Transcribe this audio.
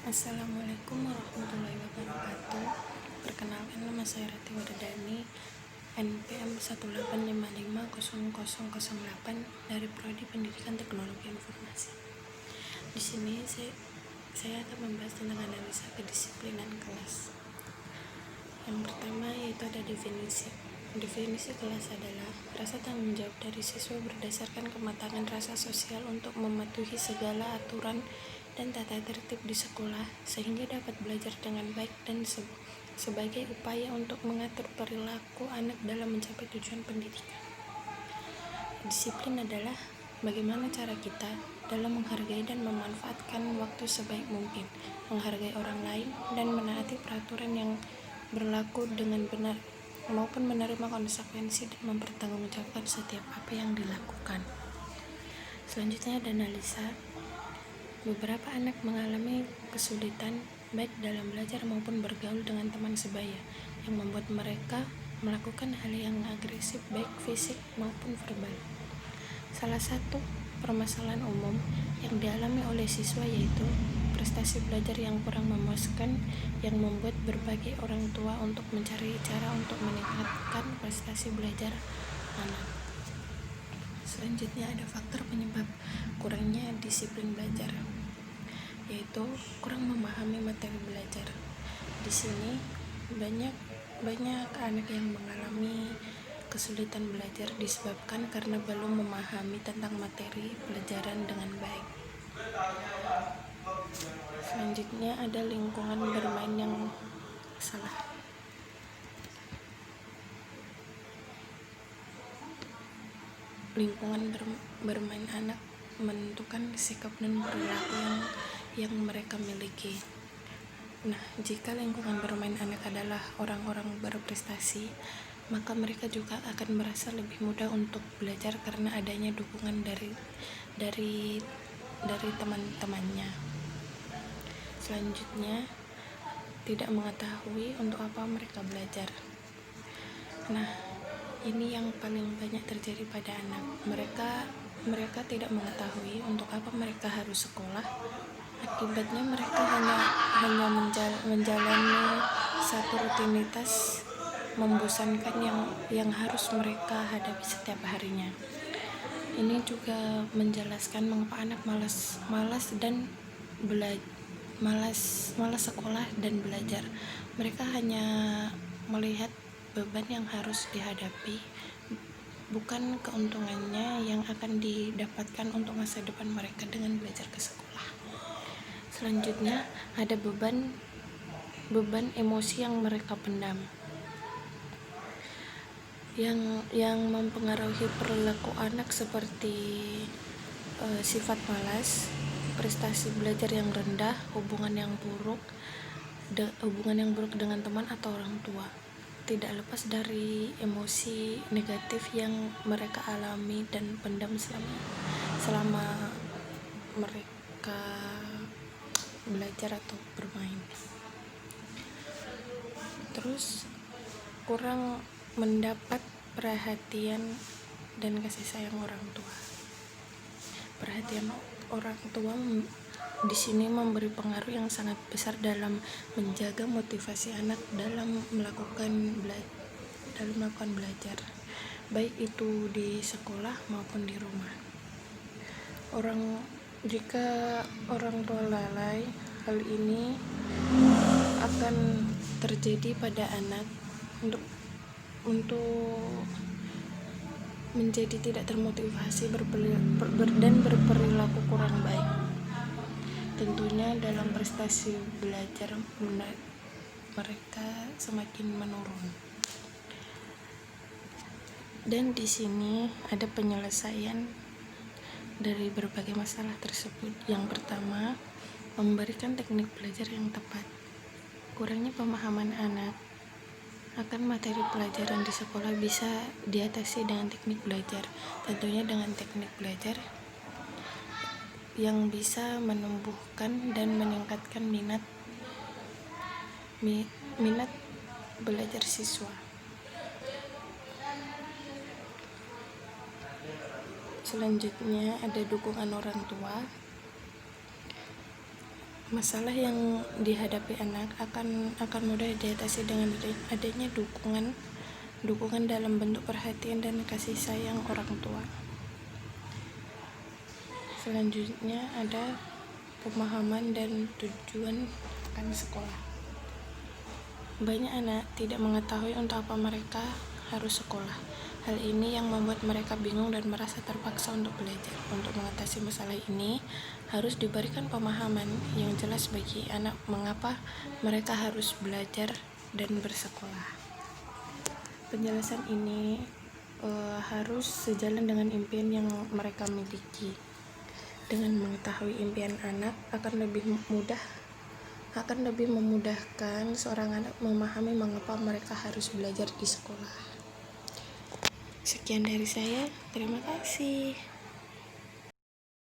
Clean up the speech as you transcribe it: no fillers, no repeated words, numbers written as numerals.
Assalamualaikum warahmatullahi wabarakatuh. Perkenalkan, nama saya Rati Wardani, NPM 1855008 dari Prodi Pendidikan Teknologi Informasi. Di sini saya akan membahas tentang analisa kedisiplinan kelas. Yang pertama yaitu ada definisi. Definisi kelas adalah rasa tanggung jawab dari siswa berdasarkan kematangan rasa sosial untuk mematuhi segala aturan dan tata tertib di sekolah sehingga dapat belajar dengan baik dan sebagai upaya untuk mengatur perilaku anak dalam mencapai tujuan pendidikan. Disiplin adalah bagaimana cara kita dalam menghargai dan memanfaatkan waktu sebaik mungkin, menghargai orang lain, dan menaati peraturan yang berlaku dengan benar maupun menerima konsekuensi dan mempertanggungjawabkan setiap apa yang dilakukan. Selanjutnya ada analisa. Beberapa anak mengalami kesulitan baik dalam belajar maupun bergaul dengan teman sebaya yang membuat mereka melakukan hal yang agresif baik fisik maupun verbal. Salah satu permasalahan umum yang dialami oleh siswa yaitu prestasi belajar yang kurang memuaskan yang membuat berbagai orang tua untuk mencari cara untuk meningkatkan prestasi belajar anak. Selanjutnya ada faktor penyebab kurangnya disiplin belajar, yaitu kurang memahami materi belajar. Di sini banyak anak yang mengalami kesulitan belajar disebabkan karena belum memahami tentang materi pelajaran dengan baik. Selanjutnya ada lingkungan bermain yang salah. Lingkungan bermain anak menentukan sikap dan perilaku yang mereka miliki. Nah, jika lingkungan bermain anak adalah orang-orang berprestasi, maka mereka juga akan merasa lebih mudah untuk belajar karena adanya dukungan dari teman-temannya. Selanjutnya, tidak mengetahui untuk apa mereka belajar. Nah, ini yang paling banyak terjadi pada anak. Mereka tidak mengetahui untuk apa mereka harus sekolah. Akibatnya mereka hanya menjalani satu rutinitas membosankan yang harus mereka hadapi setiap harinya. Ini juga menjelaskan mengapa anak malas sekolah dan belajar. Mereka hanya melihat beban yang harus dihadapi, bukan keuntungannya yang akan didapatkan untuk masa depan mereka dengan belajar ke sekolah. Selanjutnya ada beban emosi yang mereka pendam, yang mempengaruhi perilaku anak seperti sifat malas, prestasi belajar yang rendah, hubungan yang buruk dengan teman atau orang tua. Tidak lepas dari emosi negatif yang mereka alami dan pendam selama mereka belajar atau bermain. Terus kurang mendapat perhatian dan kasih sayang orang tua. Perhatian orang tua di sini memberi pengaruh yang sangat besar dalam menjaga motivasi anak dalam melakukan belajar, baik itu di sekolah maupun di rumah. Jika orang tua lalai, hal ini akan terjadi pada anak untuk menjadi tidak termotivasi dan berperilaku kurang baik. Tentunya dalam prestasi belajar mereka semakin menurun. Dan di sini ada penyelesaian dari berbagai masalah tersebut. Yang pertama, memberikan teknik belajar yang tepat. Kurangnya pemahaman anak akan materi pelajaran di sekolah bisa diatasi dengan teknik belajar. Tentunya dengan teknik belajar yang bisa menumbuhkan dan meningkatkan minat belajar siswa. Selanjutnya ada dukungan orang tua. Masalah yang dihadapi anak akan mudah diatasi dengan adanya dukungan dalam bentuk perhatian dan kasih sayang orang tua. Selanjutnya ada pemahaman dan tujuan akan sekolah. Banyak anak tidak mengetahui untuk apa mereka harus sekolah. Hal ini yang membuat mereka bingung dan merasa terpaksa untuk belajar. Untuk mengatasi masalah ini, harus diberikan pemahaman yang jelas bagi anak mengapa mereka harus belajar dan bersekolah. Penjelasan ini harus sejalan dengan impian yang mereka miliki. Dengan mengetahui impian anak akan lebih memudahkan seorang anak memahami mengapa mereka harus belajar di sekolah. Sekian dari saya, terima kasih.